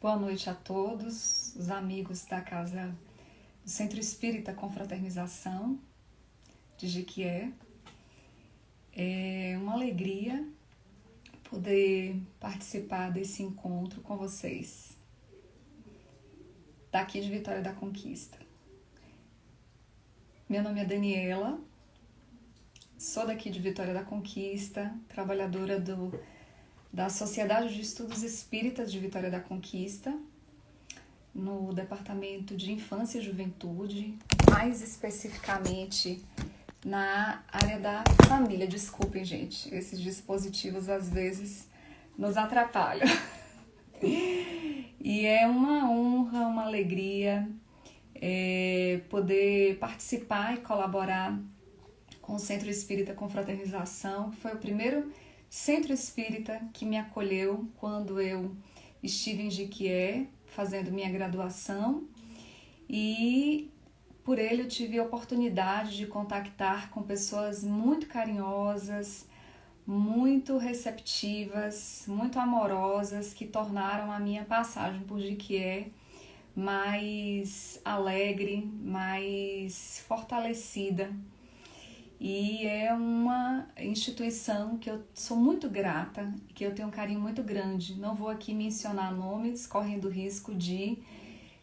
Boa noite a todos, os amigos da Casa do Centro Espírita Confraternização de Jequié. É uma alegria poder participar desse encontro com vocês, daqui de Vitória da Conquista. Meu nome é Daniela, sou daqui de Vitória da Conquista, trabalhadora da Sociedade de Estudos Espíritas de Vitória da Conquista, no Departamento de Infância e Juventude, mais especificamente na área da família. Desculpem, gente, esses dispositivos às vezes nos atrapalham. E é uma honra, uma alegria poder participar e colaborar com o Centro Espírita Confraternização, que foi o primeiro centro espírita que me acolheu quando eu estive em Jequié fazendo minha graduação, e por ele eu tive a oportunidade de contactar com pessoas muito carinhosas, muito receptivas, muito amorosas, que tornaram a minha passagem por Jequié mais alegre, mais fortalecida. E é uma instituição que eu sou muito grata, que eu tenho um carinho muito grande. Não vou aqui mencionar nomes, correndo o risco de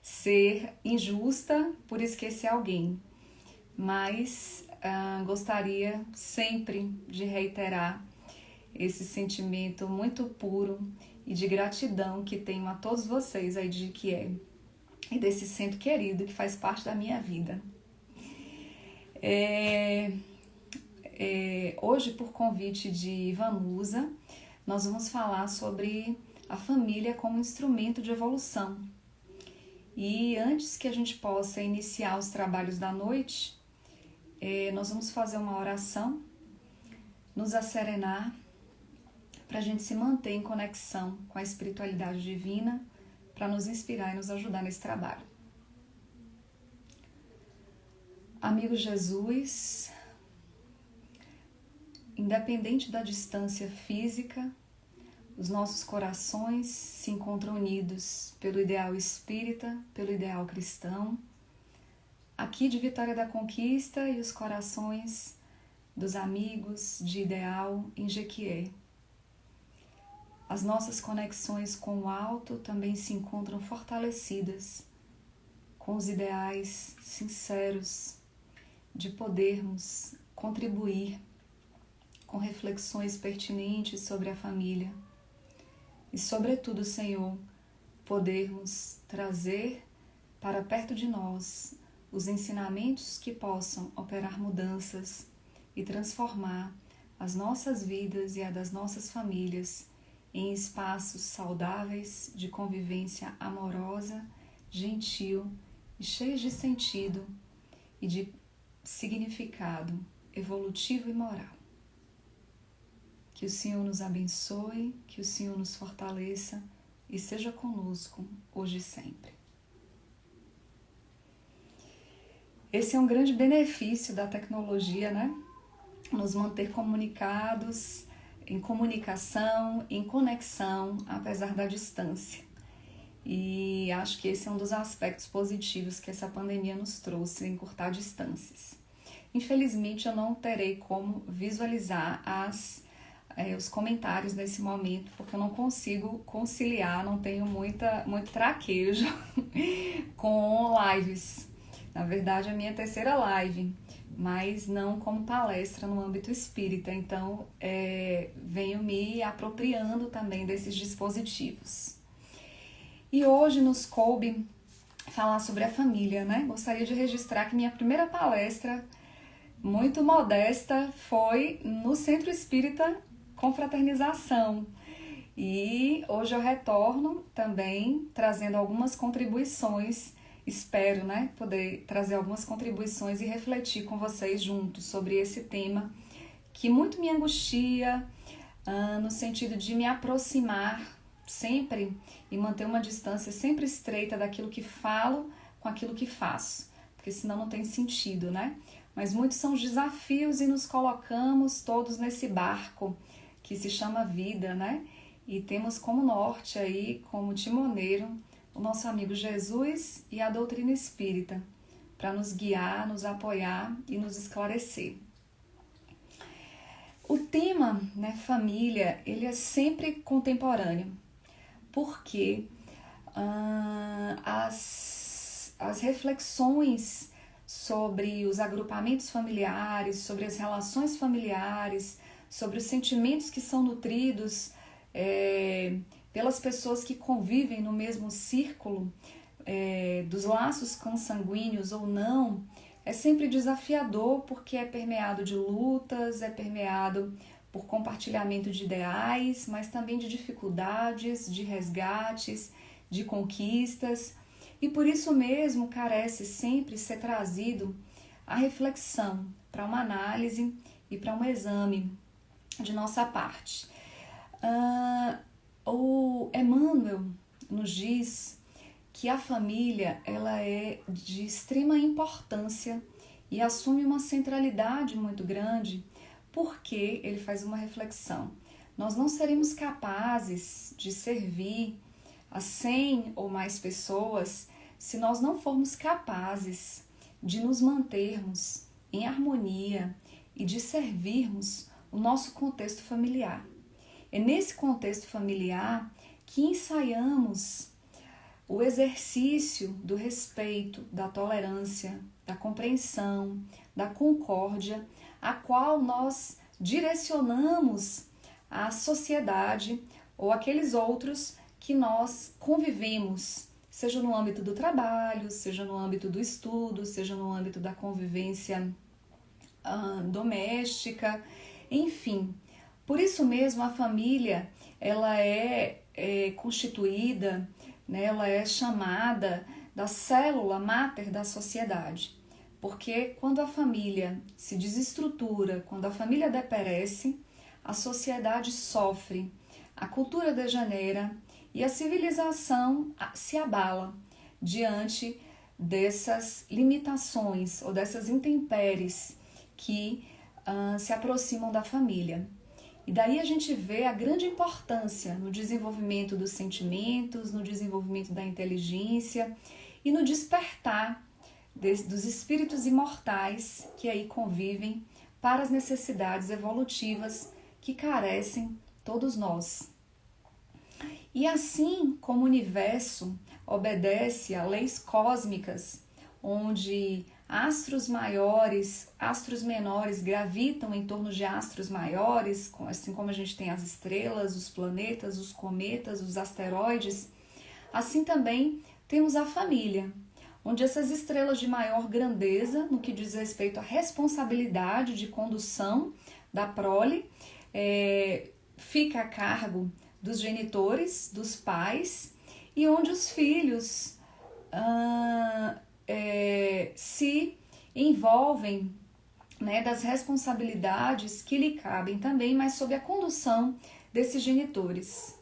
ser injusta por esquecer alguém. Mas gostaria sempre de reiterar esse sentimento muito puro e de gratidão que tenho a todos vocês aí de Jequié e desse centro querido que faz parte da minha vida. Hoje, por convite de Vanusa, nós vamos falar sobre a família como instrumento de evolução. E antes que a gente possa iniciar os trabalhos da noite, nós vamos fazer uma oração, nos asserenar, para a gente se manter em conexão com a espiritualidade divina, para nos inspirar e nos ajudar nesse trabalho. Amigo Jesus, independente da distância física, os nossos corações se encontram unidos pelo ideal espírita, pelo ideal cristão, aqui de Vitória da Conquista, e os corações dos amigos de ideal em Jequié. As nossas conexões com o alto também se encontram fortalecidas com os ideais sinceros de podermos contribuir com reflexões pertinentes sobre a família e, sobretudo, Senhor, podermos trazer para perto de nós os ensinamentos que possam operar mudanças e transformar as nossas vidas e a das nossas famílias em espaços saudáveis de convivência amorosa, gentil e cheios de sentido e de significado evolutivo e moral. Que o Senhor nos abençoe, que o Senhor nos fortaleça e seja conosco hoje e sempre. Esse é um grande benefício da tecnologia, né? Nos manter comunicados, em comunicação, em conexão, apesar da distância. E acho que esse é um dos aspectos positivos que essa pandemia nos trouxe, encurtar distâncias. Infelizmente, eu não terei como visualizar os comentários nesse momento, porque eu não consigo conciliar, não tenho muito traquejo com lives. Na verdade, é a minha terceira live, mas não como palestra no âmbito espírita. Então, venho me apropriando também desses dispositivos. E hoje nos coube falar sobre a família, né? Gostaria de registrar que minha primeira palestra, muito modesta, foi no Centro Espírita Confraternização. E hoje eu retorno também trazendo algumas contribuições. Espero, né, poder trazer algumas contribuições e refletir com vocês juntos sobre esse tema que muito me angustia, no sentido de me aproximar sempre e manter uma distância sempre estreita daquilo que falo com aquilo que faço, porque senão não tem sentido, né? Mas muitos são os desafios e nos colocamos todos nesse barco que se chama vida, né? E temos como norte aí, como timoneiro, o nosso amigo Jesus e a doutrina espírita, para nos guiar, nos apoiar e nos esclarecer. O tema, né, família, ele é sempre contemporâneo, porque as reflexões sobre os agrupamentos familiares, sobre as relações familiares, sobre os sentimentos que são nutridos pelas pessoas que convivem no mesmo círculo, dos laços consanguíneos ou não, é sempre desafiador porque é permeado de lutas, é permeado por compartilhamento de ideais, mas também de dificuldades, de resgates, de conquistas. E por isso mesmo carece sempre ser trazido a reflexão para uma análise e para um exame de nossa parte. O Emmanuel nos diz que a família ela é de extrema importância e assume uma centralidade muito grande, porque ele faz uma reflexão. Nós não seremos capazes de servir a 100 ou mais pessoas se nós não formos capazes de nos mantermos em harmonia e de servirmos o nosso contexto familiar. É nesse contexto familiar que ensaiamos o exercício do respeito, da tolerância, da compreensão, da concórdia, a qual nós direcionamos a sociedade ou aqueles outros que nós convivemos, seja no âmbito do trabalho, seja no âmbito do estudo, seja no âmbito da convivência doméstica, enfim. Por isso mesmo a família ela é constituída, né, ela é chamada da célula máter da sociedade, porque quando a família se desestrutura, quando a família deperece, a sociedade sofre, a cultura degenera e a civilização se abala diante dessas limitações ou dessas intempéries que se aproximam da família. E daí a gente vê a grande importância no desenvolvimento dos sentimentos, no desenvolvimento da inteligência e no despertar dos espíritos imortais que aí convivem para as necessidades evolutivas que carecem todos nós. E assim como o universo obedece a leis cósmicas, onde astros maiores, astros menores gravitam em torno de astros maiores, assim como a gente tem as estrelas, os planetas, os cometas, os asteroides, assim também temos a família, onde essas estrelas de maior grandeza, no que diz respeito à responsabilidade de condução da prole, fica a cargo dos genitores, dos pais, e onde os filhos se envolvem, né, das responsabilidades que lhe cabem também, mas sob a condução desses genitores.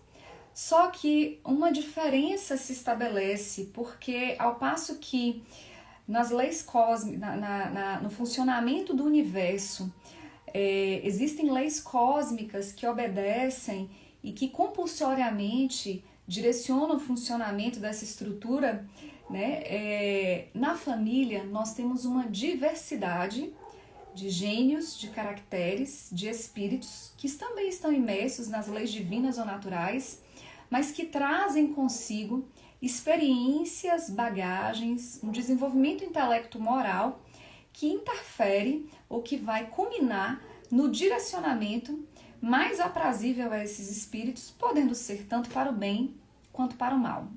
Só que uma diferença se estabelece, porque ao passo que nas leis cósmicas, no funcionamento do universo, existem leis cósmicas que obedecem e que compulsoriamente direcionam o funcionamento dessa estrutura, né? Na família nós temos uma diversidade de gênios, de caracteres, de espíritos que também estão imersos nas leis divinas ou naturais, mas que trazem consigo experiências, bagagens, um desenvolvimento intelecto-moral que interfere ou que vai culminar no direcionamento mais aprazível a esses espíritos, podendo ser tanto para o bem quanto para o mal.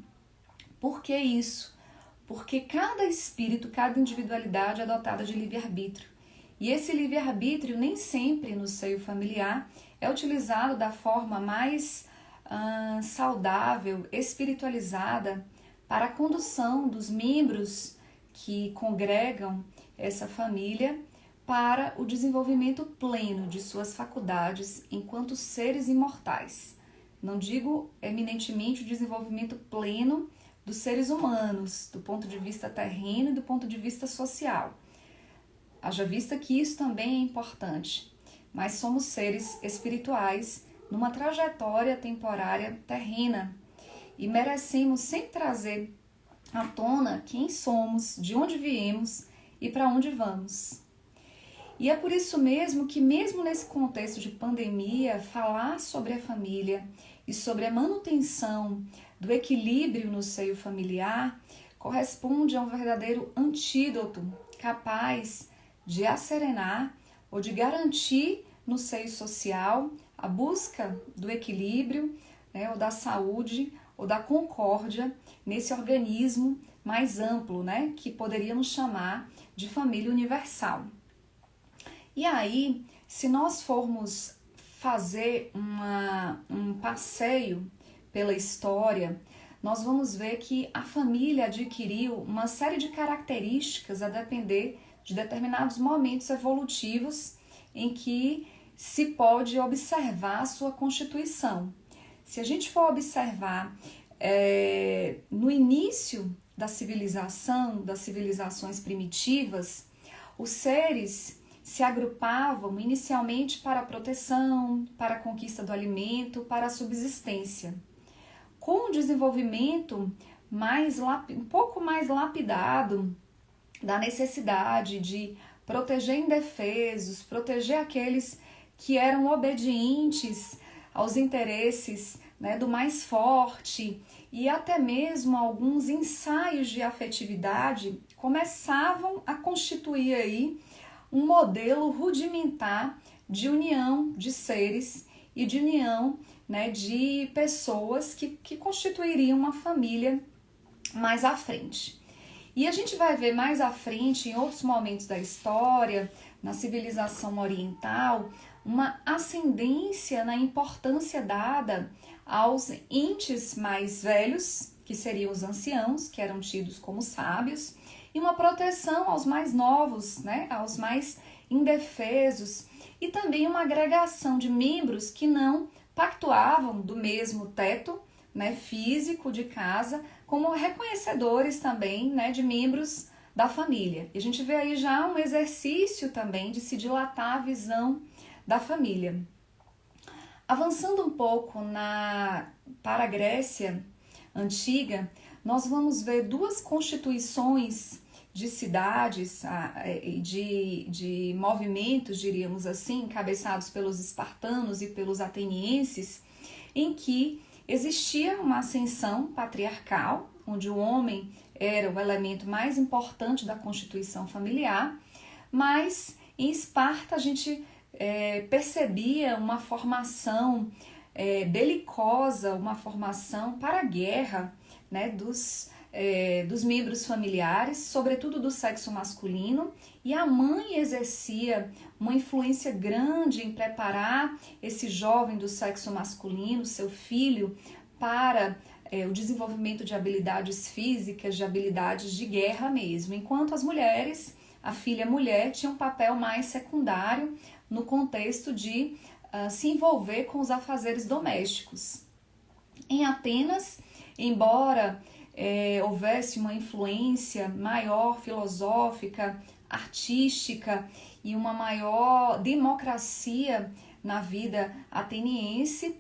Por que isso? Porque cada espírito, cada individualidade é dotada de livre-arbítrio. E esse livre-arbítrio nem sempre no seio familiar é utilizado da forma mais saudável, espiritualizada, para a condução dos membros que congregam essa família para o desenvolvimento pleno de suas faculdades enquanto seres imortais. Não digo eminentemente o desenvolvimento pleno dos seres humanos, do ponto de vista terreno e do ponto de vista social. Haja vista que isso também é importante, mas somos seres espirituais numa trajetória temporária terrena e merecemos sempre trazer à tona quem somos, de onde viemos e para onde vamos. E é por isso mesmo que, mesmo nesse contexto de pandemia, falar sobre a família e sobre a manutenção do equilíbrio no seio familiar corresponde a um verdadeiro antídoto capaz de asserenar ou de garantir no seio social a busca do equilíbrio, né, ou da saúde ou da concórdia nesse organismo mais amplo, né, que poderíamos chamar de família universal. E aí, se nós formos fazer um passeio pela história, nós vamos ver que a família adquiriu uma série de características a depender de determinados momentos evolutivos em que se pode observar a sua constituição. Se a gente for observar no início da civilização, das civilizações primitivas, os seres se agrupavam inicialmente para a proteção, para a conquista do alimento, para a subsistência. Com o desenvolvimento um pouco mais lapidado da necessidade de proteger indefesos, proteger aqueles que eram obedientes aos interesses, né, do mais forte, e até mesmo alguns ensaios de afetividade começavam a constituir aí um modelo rudimentar de união de seres e de união, né, de pessoas que constituiriam uma família mais à frente. E a gente vai ver mais à frente, em outros momentos da história, na civilização oriental, uma ascendência na importância dada aos entes mais velhos, que seriam os anciãos, que eram tidos como sábios, e uma proteção aos mais novos, né, aos mais indefesos, e também uma agregação de membros que não pactuavam do mesmo teto, né, físico de casa, como reconhecedores também, né, de membros da família. E a gente vê aí já um exercício também de se dilatar a visão da família. Avançando um pouco para a Grécia Antiga, nós vamos ver duas constituições de cidades, de movimentos, diríamos assim, encabeçados pelos espartanos e pelos atenienses, em que existia uma ascensão patriarcal, onde o homem era o elemento mais importante da constituição familiar, mas em Esparta a gente percebia uma formação belicosa, uma formação para a guerra, né, dos membros familiares, sobretudo do sexo masculino, e a mãe exercia uma influência grande em preparar esse jovem do sexo masculino, seu filho, para o desenvolvimento de habilidades físicas, de habilidades de guerra mesmo, enquanto as mulheres, a filha mulher, tinha um papel mais secundário no contexto de se envolver com os afazeres domésticos. Em Atenas, embora houvesse uma influência maior filosófica, artística e uma maior democracia na vida ateniense,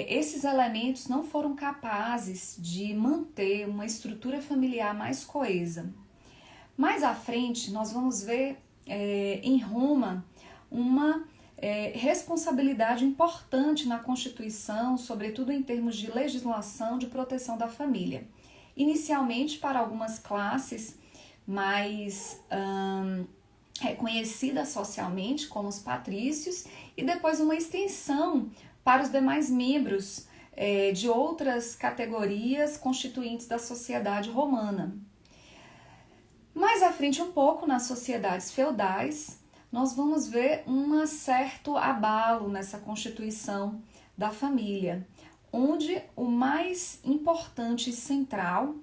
esses elementos não foram capazes de manter uma estrutura familiar mais coesa. Mais à frente, nós vamos ver em Roma uma responsabilidade importante na Constituição, sobretudo em termos de legislação de proteção da família. Inicialmente para algumas classes mais reconhecidas socialmente, como os patrícios, e depois uma extensão para os demais membros de outras categorias constituintes da sociedade romana. Mais à frente um pouco, nas sociedades feudais, nós vamos ver um certo abalo nessa constituição da família, onde o mais importante e central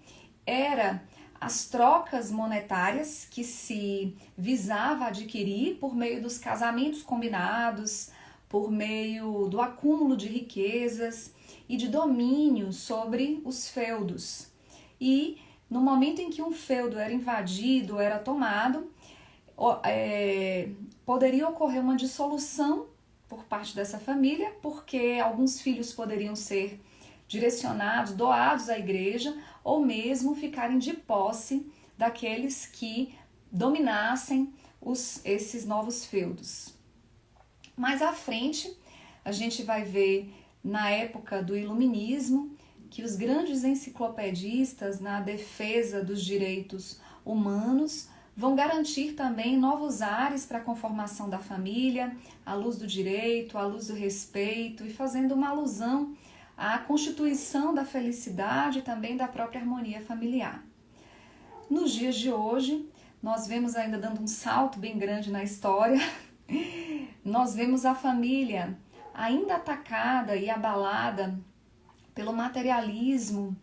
era as trocas monetárias que se visava adquirir por meio dos casamentos combinados, por meio do acúmulo de riquezas e de domínio sobre os feudos. E no momento em que um feudo era invadido, era tomado, poderia ocorrer uma dissolução por parte dessa família, porque alguns filhos poderiam ser direcionados, doados à igreja, ou mesmo ficarem de posse daqueles que dominassem esses novos feudos. Mais à frente, a gente vai ver na época do Iluminismo que os grandes enciclopedistas na defesa dos direitos humanos vão garantir também novos ares para a conformação da família, à luz do direito, à luz do respeito e fazendo uma alusão à constituição da felicidade e também da própria harmonia familiar. Nos dias de hoje, nós vemos ainda dando um salto bem grande na história, nós vemos a família ainda atacada e abalada pelo materialismo,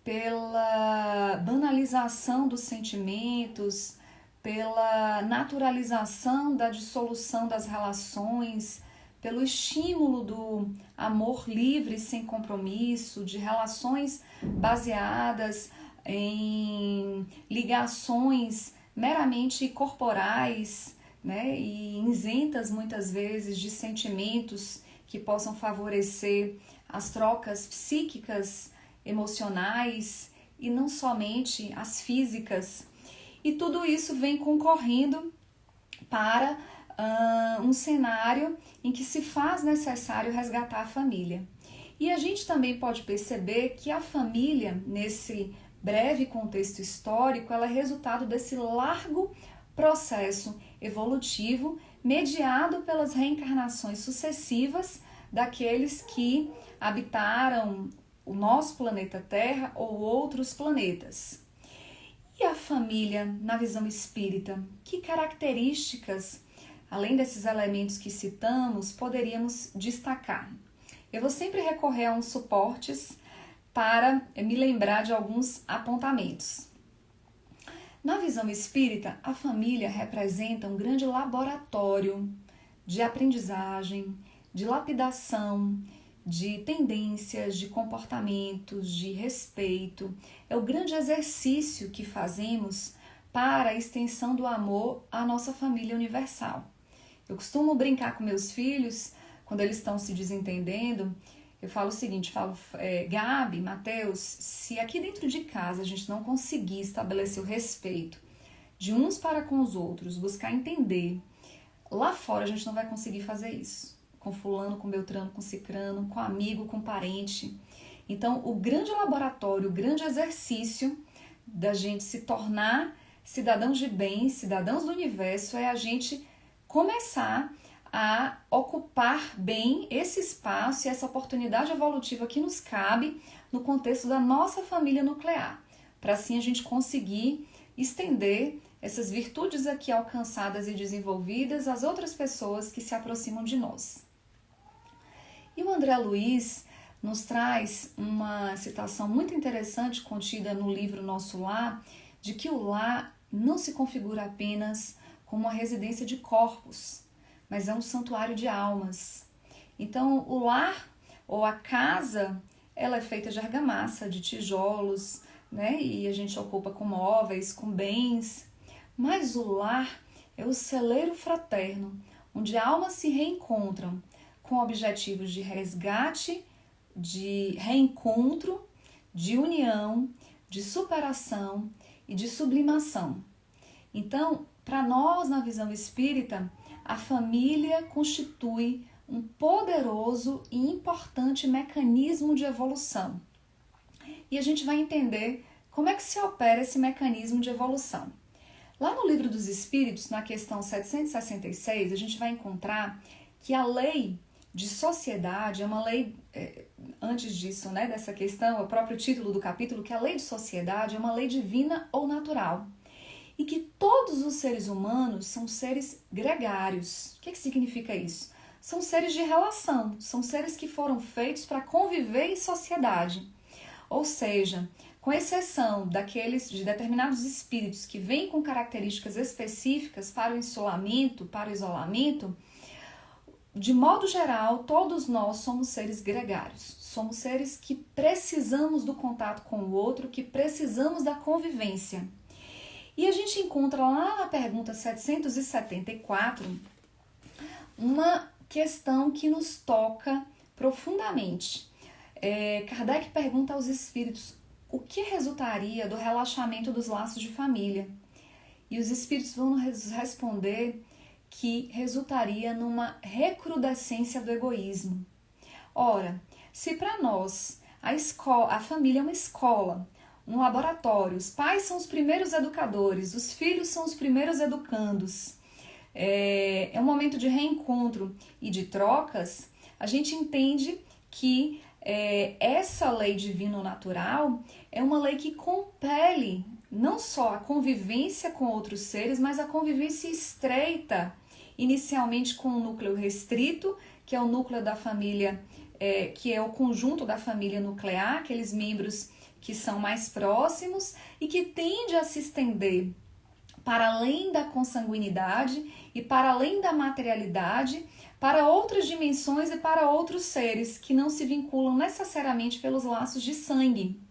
pela banalização dos sentimentos, pela naturalização da dissolução das relações, pelo estímulo do amor livre sem compromisso, de relações baseadas em ligações meramente corporais, né, e isentas muitas vezes de sentimentos que possam favorecer as trocas psíquicas, emocionais e não somente as físicas. E tudo isso vem concorrendo para um cenário em que se faz necessário resgatar a família. E a gente também pode perceber que a família, nesse breve contexto histórico, ela é resultado desse largo processo evolutivo mediado pelas reencarnações sucessivas daqueles que habitaram o nosso planeta Terra ou outros planetas. E a família, na visão espírita, que características, além desses elementos que citamos, poderíamos destacar? Eu vou sempre recorrer a uns suportes para me lembrar de alguns apontamentos. Na visão espírita, a família representa um grande laboratório de aprendizagem, de lapidação, de tendências, de comportamentos, de respeito. É o grande exercício que fazemos para a extensão do amor à nossa família universal. Eu costumo brincar com meus filhos, quando eles estão se desentendendo, eu falo o seguinte, Gabi, Mateus, se aqui dentro de casa a gente não conseguir estabelecer o respeito de uns para com os outros, buscar entender, lá fora a gente não vai conseguir fazer isso. Com fulano, com beltrano, com cicrano, com amigo, com parente. Então, o grande laboratório, o grande exercício da gente se tornar cidadãos de bem, cidadãos do universo, é a gente começar a ocupar bem esse espaço e essa oportunidade evolutiva que nos cabe no contexto da nossa família nuclear, para assim a gente conseguir estender essas virtudes aqui alcançadas e desenvolvidas às outras pessoas que se aproximam de nós. E o André Luiz nos traz uma citação muito interessante contida no livro Nosso Lar, de que o lar não se configura apenas como uma residência de corpos, mas é um santuário de almas. Então, o lar ou a casa, ela é feita de argamassa, de tijolos, né? E a gente ocupa com móveis, com bens. Mas o lar é o celeiro fraterno, onde almas se reencontram com objetivos de resgate, de reencontro, de união, de superação e de sublimação. Então, para nós, na visão espírita, a família constitui um poderoso e importante mecanismo de evolução. E a gente vai entender como é que se opera esse mecanismo de evolução. Lá no Livro dos Espíritos, na questão 766, a gente vai encontrar que a lei de sociedade é uma lei, antes disso, né, dessa questão, o próprio título do capítulo, que a lei de sociedade é uma lei divina ou natural. E que todos os seres humanos são seres gregários. O que significa isso? São seres de relação, são seres que foram feitos para conviver em sociedade. Ou seja, com exceção de determinados espíritos que vêm com características específicas para o isolamento, de modo geral, todos nós somos seres gregários. Somos seres que precisamos do contato com o outro, que precisamos da convivência. E a gente encontra lá na pergunta 774 uma questão que nos toca profundamente. Kardec pergunta aos espíritos o que resultaria do relaxamento dos laços de família. E os espíritos vão nos responder que resultaria numa recrudescência do egoísmo. Ora, se para nós a família é uma escola, um laboratório, os pais são os primeiros educadores, os filhos são os primeiros educandos, é um momento de reencontro e de trocas, a gente entende que essa lei divino-natural é uma lei que compele não só a convivência com outros seres, mas a convivência estreita, inicialmente com um núcleo restrito, que é o núcleo da família, que é o conjunto da família nuclear, aqueles membros que são mais próximos e que tende a se estender para além da consanguinidade e para além da materialidade, para outras dimensões e para outros seres que não se vinculam necessariamente pelos laços de sangue.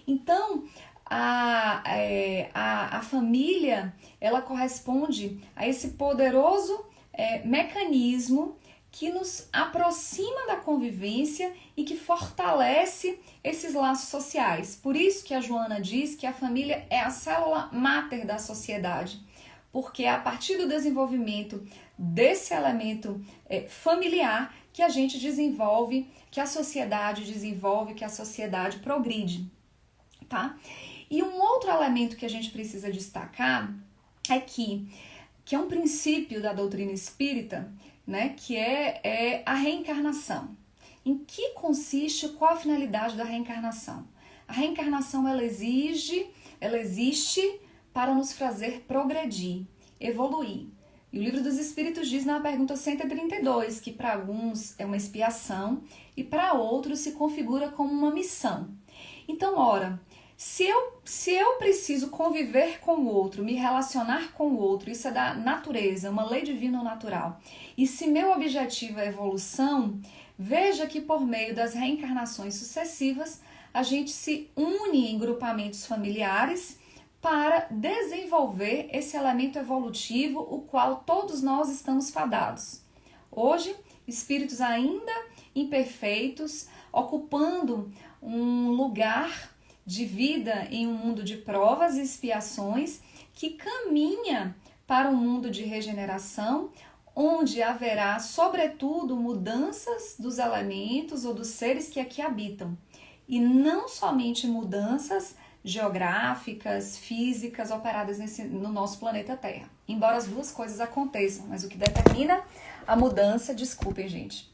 Então, a família, ela corresponde a esse poderoso mecanismo que nos aproxima da convivência e que fortalece esses laços sociais. Por isso que a Joana diz que a família é a célula máter da sociedade, porque é a partir do desenvolvimento desse elemento familiar que a gente desenvolve, que a sociedade desenvolve, que a sociedade progride, tá? E um outro elemento que a gente precisa destacar é que é um princípio da doutrina espírita, né, que é a reencarnação. Em que consiste, qual a finalidade da reencarnação? A reencarnação ela existe para nos fazer progredir, evoluir. E o Livro dos Espíritos diz na pergunta 132 que para alguns é uma expiação e para outros se configura como uma missão. Então, ora, se eu preciso conviver com o outro, me relacionar com o outro, isso é da natureza, uma lei divina ou natural, e se meu objetivo é evolução, veja que por meio das reencarnações sucessivas, a gente se une em grupamentos familiares para desenvolver esse elemento evolutivo, o qual todos nós estamos fadados. Hoje, espíritos ainda imperfeitos, ocupando um lugar de vida em um mundo de provas e expiações que caminha para um mundo de regeneração, onde haverá, sobretudo, mudanças dos elementos ou dos seres que aqui habitam. E não somente mudanças geográficas, físicas, operadas no nosso planeta Terra. Embora as duas coisas aconteçam, mas o que determina a mudança, desculpem, gente,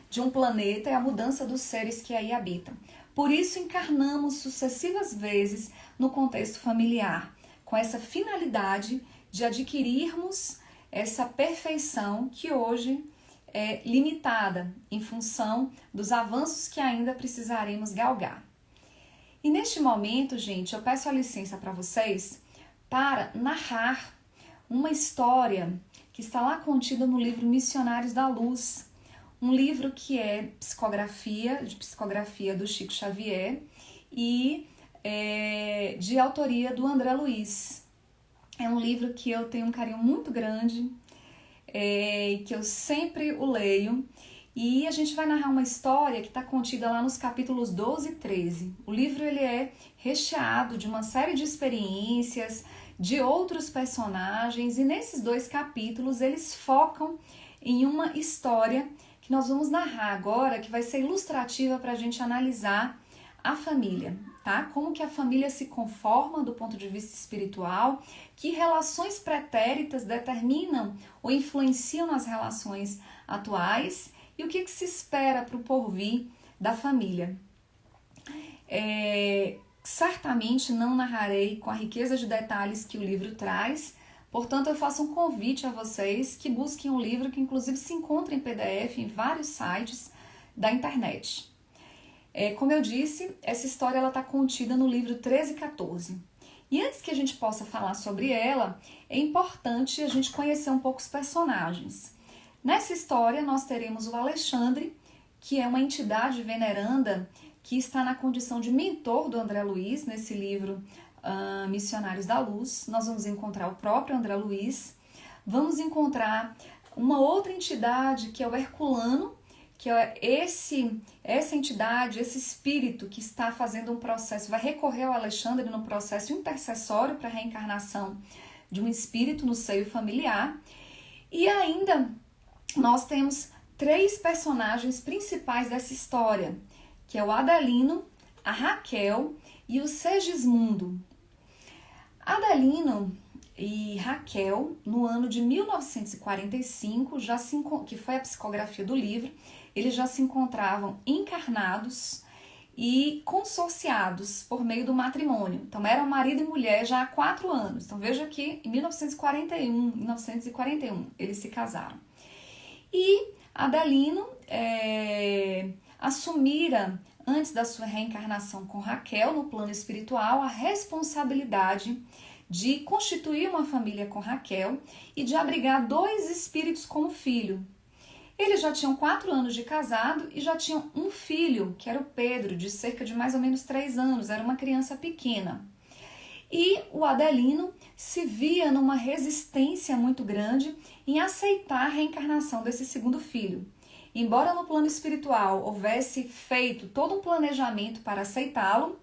de um planeta é a mudança dos seres que aí habitam. Por isso, encarnamos sucessivas vezes no contexto familiar, com essa finalidade de adquirirmos essa perfeição que hoje é limitada em função dos avanços que ainda precisaremos galgar. E neste momento, gente, eu peço a licença para vocês para narrar uma história que está lá contida no livro Missionários da Luz, um livro que é de psicografia do Chico Xavier e de autoria do André Luiz. É um livro que eu tenho um carinho muito grande, que eu sempre o leio, e a gente vai narrar uma história que está contida lá nos capítulos 12 e 13. O livro ele é recheado de uma série de experiências, de outros personagens, e nesses 2 capítulos eles focam em uma história que nós vamos narrar agora, que vai ser ilustrativa para a gente analisar a família, tá? Como que a família se conforma do ponto de vista espiritual, que relações pretéritas determinam ou influenciam nas relações atuais e o que se espera para o porvir da família. Certamente não narrarei com a riqueza de detalhes que o livro traz, portanto, eu faço um convite a vocês que busquem um livro que, inclusive, se encontra em PDF em vários sites da internet. Como eu disse, essa história está contida no livro 13 e 14. E antes que a gente possa falar sobre ela, é importante a gente conhecer um pouco os personagens. Nessa história, nós teremos o Alexandre, que é uma entidade veneranda que está na condição de mentor do André Luiz, nesse livro Missionários da Luz. Nós vamos encontrar o próprio André Luiz, vamos encontrar uma outra entidade que é o Herculano, que é essa entidade, esse espírito que está fazendo um processo, vai recorrer ao Alexandre no processo intercessório para a reencarnação de um espírito no seio familiar. E ainda nós temos 3 personagens principais dessa história, que é o Adelino, a Raquel e o Segismundo. Adelino e Raquel, no ano de 1945, que foi a psicografia do livro, eles já se encontravam encarnados e consorciados por meio do matrimônio. Então eram marido e mulher já há 4 anos. Então veja que em 1941 eles se casaram. E Adelino assumira, antes da sua reencarnação com Raquel, no plano espiritual, a responsabilidade de constituir uma família com Raquel e de abrigar 2 espíritos como filho. Eles já tinham 4 anos de casado e já tinham um filho, que era o Pedro, de cerca de mais ou menos 3 anos, era uma criança pequena. E o Adelino se via numa resistência muito grande em aceitar a reencarnação desse segundo filho. Embora no plano espiritual houvesse feito todo um planejamento para aceitá-lo,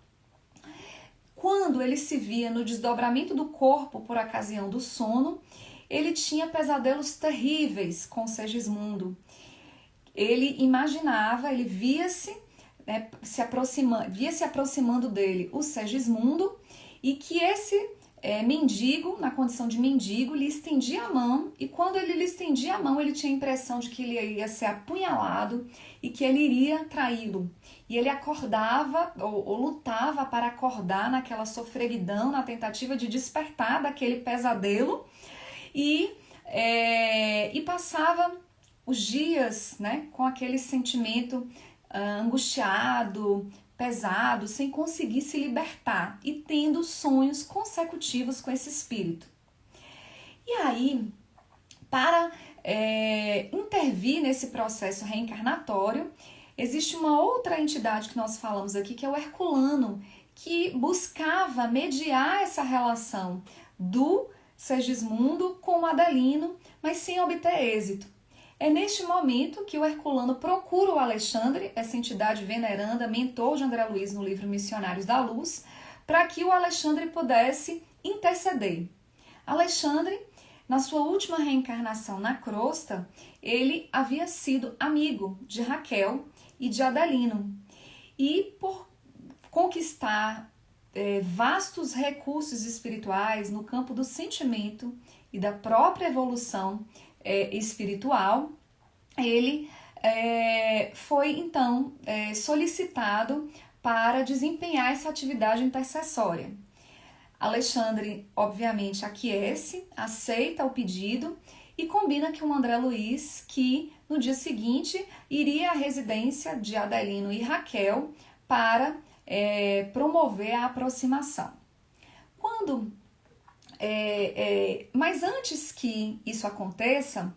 quando ele se via no desdobramento do corpo por ocasião do sono, ele tinha pesadelos terríveis com Segismundo. Ele imaginava, ele via-se se aproximando dele o Segismundo e que esse mendigo, na condição de mendigo, lhe estendia a mão, e quando ele lhe estendia a mão, ele tinha a impressão de que ele ia ser apunhalado e que ele iria traí-lo. E ele acordava ou lutava para acordar naquela sofreguidão, na tentativa de despertar daquele pesadelo, e passava os dias, né, com aquele sentimento angustiado, pesado, sem conseguir se libertar e tendo sonhos consecutivos com esse espírito. E aí, para intervir nesse processo reencarnatório, existe uma outra entidade que nós falamos aqui, que é o Herculano, que buscava mediar essa relação do Segismundo com o Adelino, mas sem obter êxito. É neste momento que o Herculano procura o Alexandre, essa entidade veneranda, mentor de André Luiz no livro Missionários da Luz, para que o Alexandre pudesse interceder. Alexandre, na sua última reencarnação na crosta, ele havia sido amigo de Raquel e de Adelino. E por conquistar vastos recursos espirituais no campo do sentimento e da própria evolução espiritual, ele foi então solicitado para desempenhar essa atividade intercessória. Alexandre, obviamente, aquece, aceita o pedido e combina com o André Luiz que no dia seguinte iria à residência de Adelino e Raquel para promover a aproximação. Mas antes que isso aconteça,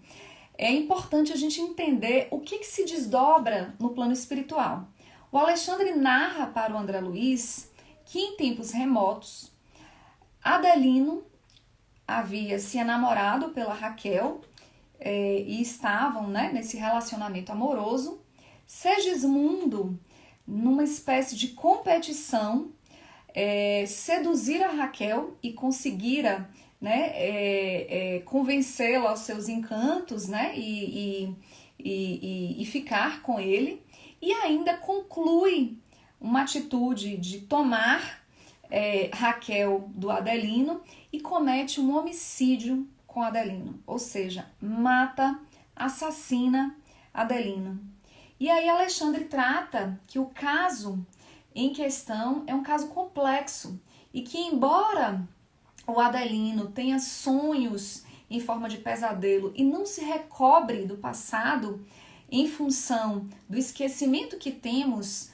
é importante a gente entender o que se desdobra no plano espiritual. O Alexandre narra para o André Luiz que em tempos remotos, Adelino havia se enamorado pela Raquel e estavam, né, nesse relacionamento amoroso. Segismundo, numa espécie de competição, seduzir a Raquel e conseguira, né, convencê-la aos seus encantos, né, e ficar com ele, e ainda conclui uma atitude de tomar Raquel do Adelino e comete um homicídio com Adelino, ou seja, mata, assassina Adelino. E aí Alexandre trata que o caso em questão é um caso complexo e que, embora o Adelino tenha sonhos em forma de pesadelo e não se recobre do passado em função do esquecimento que temos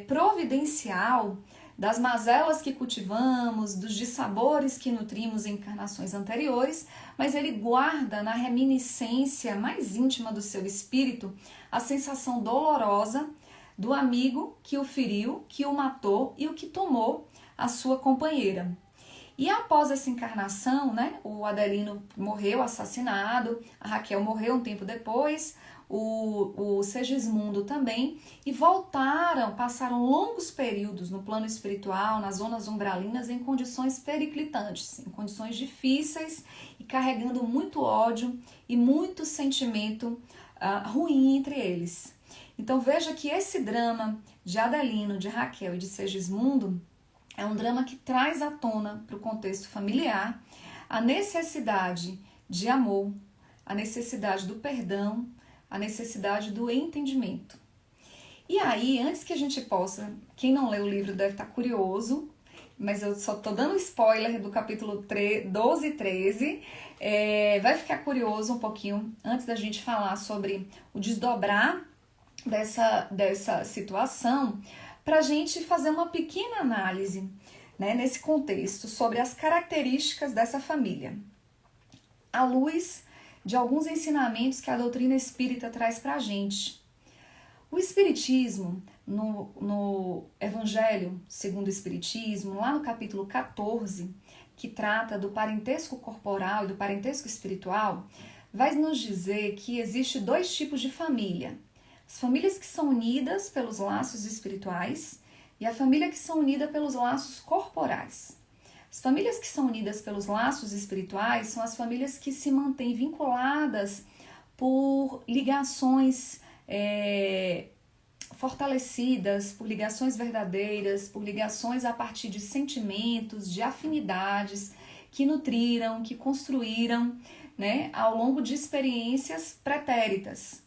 providencial, das mazelas que cultivamos, dos dissabores que nutrimos em encarnações anteriores, mas ele guarda na reminiscência mais íntima do seu espírito a sensação dolorosa do amigo que o feriu, que o matou e o que tomou a sua companheira. E após essa encarnação, né, o Adelino morreu assassinado, a Raquel morreu um tempo depois, o Segismundo também, e passaram longos períodos no plano espiritual, nas zonas umbralinas, em condições periclitantes, em condições difíceis e carregando muito ódio e muito sentimento ruim entre eles. Então veja que esse drama de Adelino, de Raquel e de Segismundo é um drama que traz à tona para o contexto familiar a necessidade de amor, a necessidade do perdão, a necessidade do entendimento. E aí, antes que a gente possa, quem não leu o livro deve estar curioso, mas eu só estou dando spoiler do capítulo 12 e 13, vai ficar curioso um pouquinho antes da gente falar sobre o desdobrar dessa situação, para a gente fazer uma pequena análise, né, nesse contexto sobre as características dessa família, à luz de alguns ensinamentos que a doutrina espírita traz para a gente. O Espiritismo, no Evangelho segundo o Espiritismo, lá no capítulo 14, que trata do parentesco corporal e do parentesco espiritual, vai nos dizer que existe 2 tipos de família. As famílias que são unidas pelos laços espirituais e a família que são unidas pelos laços corporais. As famílias que são unidas pelos laços espirituais são as famílias que se mantêm vinculadas por ligações fortalecidas, por ligações verdadeiras, por ligações a partir de sentimentos, de afinidades que nutriram, que construíram, né, ao longo de experiências pretéritas.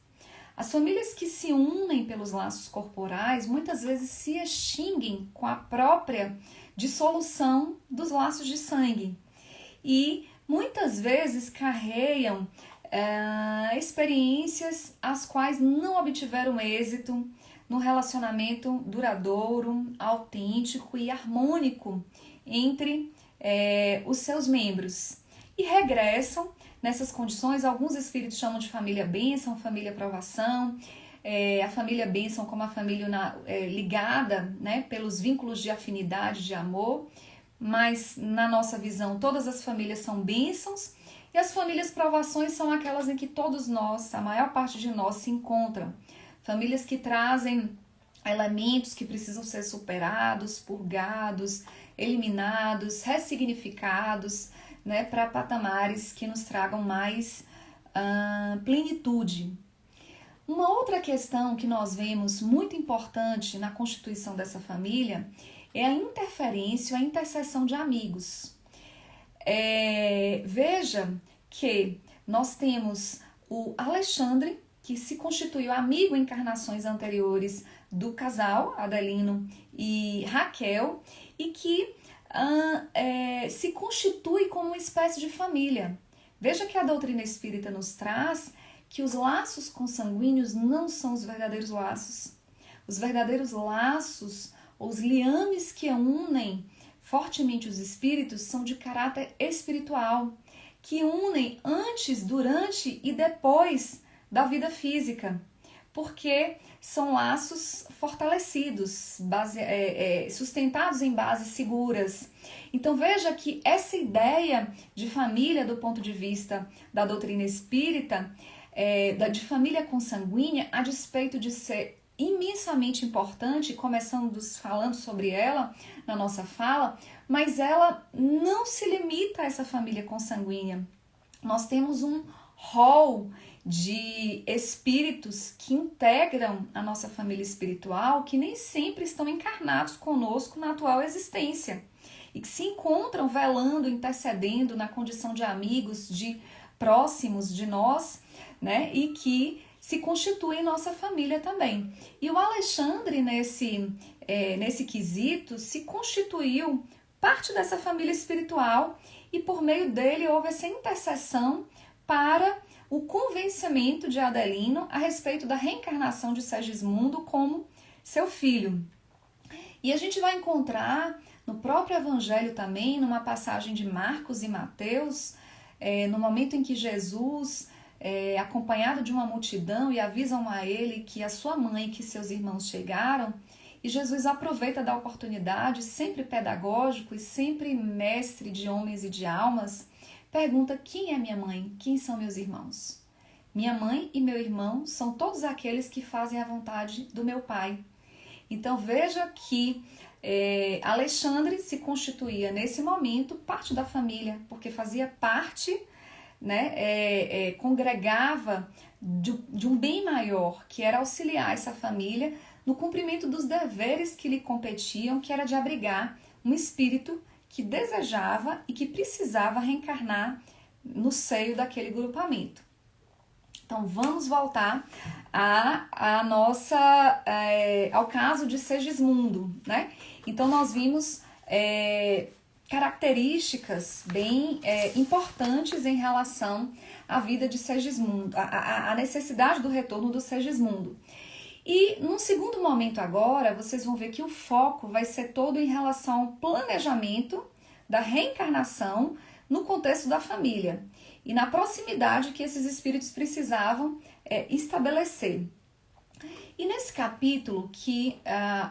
As famílias que se unem pelos laços corporais muitas vezes se extinguem com a própria dissolução dos laços de sangue e muitas vezes carregam experiências as quais não obtiveram êxito no relacionamento duradouro, autêntico e harmônico entre os seus membros e regressam nessas condições. Alguns espíritos chamam de família bênção, família provação, a família bênção como a família ligada, né, pelos vínculos de afinidade, de amor, mas na nossa visão todas as famílias são bênçãos, e as famílias provações são aquelas em que todos nós, a maior parte de nós, se encontram. Famílias que trazem elementos que precisam ser superados, purgados, eliminados, ressignificados, né, para patamares que nos tragam mais plenitude. Uma outra questão que nós vemos muito importante na constituição dessa família é a interferência, a intercessão de amigos. Veja que nós temos o Alexandre, que se constituiu amigo em encarnações anteriores do casal, Adelino e Raquel, e que se constitui como uma espécie de família. Veja que a doutrina espírita nos traz que os laços consanguíneos não são os verdadeiros laços. Os verdadeiros laços, os liames que unem fortemente os espíritos, são de caráter espiritual, que unem antes, durante e depois da vida física, porque são laços fortalecidos, sustentados em bases seguras. Então veja que essa ideia de família do ponto de vista da doutrina espírita, de família consanguínea, a despeito de ser imensamente importante, começando falando sobre ela na nossa fala, mas ela não se limita a essa família consanguínea. Nós temos um rol de espíritos que integram a nossa família espiritual, que nem sempre estão encarnados conosco na atual existência e que se encontram velando, intercedendo na condição de amigos, de próximos de nós, né, e que se constituem nossa família também. E o Alexandre, nesse quesito, se constituiu parte dessa família espiritual e por meio dele houve essa intercessão para o convencimento de Adelino a respeito da reencarnação de Segismundo como seu filho. E a gente vai encontrar no próprio Evangelho também, numa passagem de Marcos e Mateus, no momento em que Jesus, acompanhado de uma multidão, e avisam a ele que a sua mãe e que seus irmãos chegaram, e Jesus aproveita da oportunidade, sempre pedagógico e sempre mestre de homens e de almas, pergunta: quem é minha mãe? Quem são meus irmãos? Minha mãe e meu irmão são todos aqueles que fazem a vontade do meu Pai. Então veja que Alexandre se constituía nesse momento parte da família, porque fazia parte, né, congregava de um bem maior, que era auxiliar essa família no cumprimento dos deveres que lhe competiam, que era de abrigar um espírito que desejava e que precisava reencarnar no seio daquele grupamento. Então vamos voltar ao caso de Segismundo, né? Então nós vimos características bem importantes em relação à vida de Segismundo, a necessidade do retorno do Segismundo. E num segundo momento agora, vocês vão ver que o foco vai ser todo em relação ao planejamento da reencarnação no contexto da família e na proximidade que esses espíritos precisavam estabelecer. E nesse capítulo que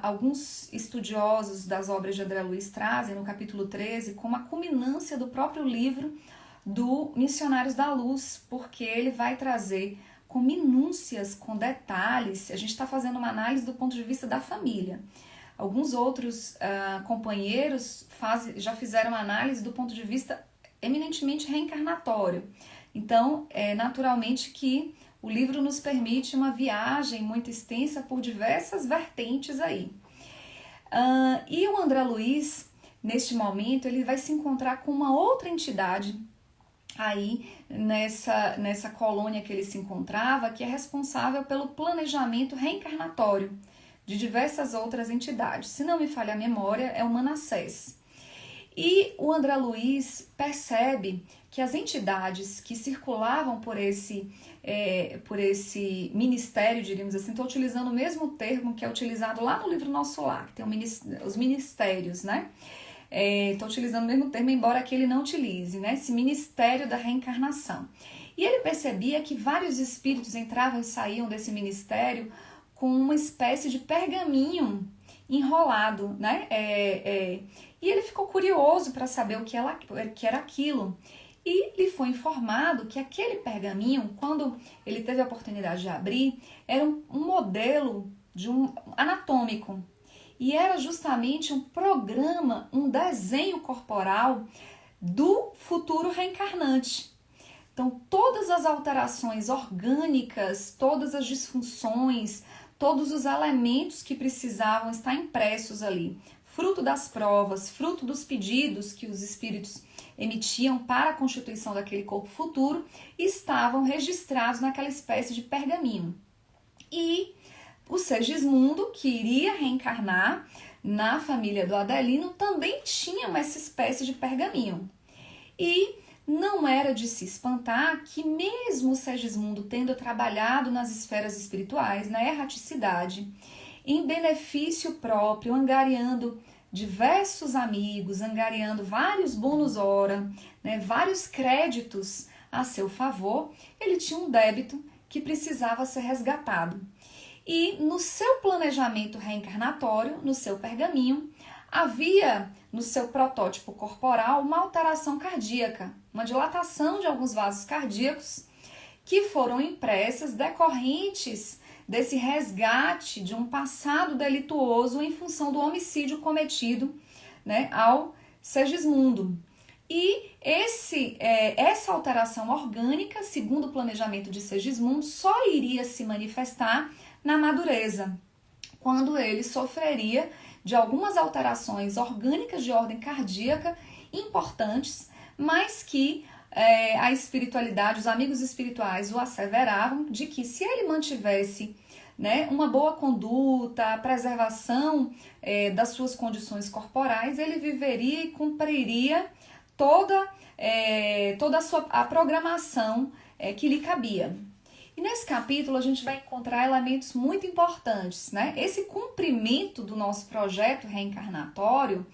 alguns estudiosos das obras de André Luiz trazem, no capítulo 13, como a culminância do próprio livro do Missionários da Luz, porque ele vai trazer com minúcias, com detalhes. A gente está fazendo uma análise do ponto de vista da família. Alguns outros companheiros já fizeram uma análise do ponto de vista eminentemente reencarnatório. Então, naturalmente que o livro nos permite uma viagem muito extensa por diversas vertentes aí. E o André Luiz, neste momento, ele vai se encontrar com uma outra entidade aí nessa colônia que ele se encontrava, que é responsável pelo planejamento reencarnatório de diversas outras entidades. Se não me falha a memória, é o Manassés. E o André Luiz percebe que as entidades que circulavam por esse ministério, diríamos assim, estou utilizando o mesmo termo que é utilizado lá no livro Nosso Lar, que tem os ministérios, né? Estou utilizando o mesmo termo, embora que ele não utilize, né? Esse ministério da reencarnação. E ele percebia que vários espíritos entravam e saíam desse ministério com uma espécie de pergaminho enrolado, né? E ele ficou curioso para saber o que era aquilo. E lhe foi informado que aquele pergaminho, quando ele teve a oportunidade de abrir, era um modelo anatômico. E era justamente um programa, um desenho corporal do futuro reencarnante. Então, todas as alterações orgânicas, todas as disfunções, todos os elementos que precisavam estar impressos ali, fruto das provas, fruto dos pedidos que os espíritos emitiam para a constituição daquele corpo futuro, estavam registrados naquela espécie de pergaminho. E o Segismundo, que iria reencarnar na família do Adelino, também tinha essa espécie de pergaminho. E não era de se espantar que mesmo o Segismundo tendo trabalhado nas esferas espirituais, na erraticidade, em benefício próprio, angariando diversos amigos, angariando vários bônus hora, né, vários créditos a seu favor, ele tinha um débito que precisava ser resgatado. E no seu planejamento reencarnatório, no seu pergaminho, havia no seu protótipo corporal uma alteração cardíaca, uma dilatação de alguns vasos cardíacos que foram impressas decorrentes desse resgate de um passado delituoso em função do homicídio cometido, né, ao Segismundo. E essa alteração orgânica, segundo o planejamento de Segismundo, só iria se manifestar na madureza, quando ele sofreria de algumas alterações orgânicas de ordem cardíaca importantes, mas que a espiritualidade, os amigos espirituais o asseveravam de que se ele mantivesse, né, uma boa conduta, a preservação das suas condições corporais, ele viveria e cumpriria toda a programação que lhe cabia. E nesse capítulo a gente vai encontrar elementos muito importantes, né? Esse cumprimento do nosso projeto reencarnatório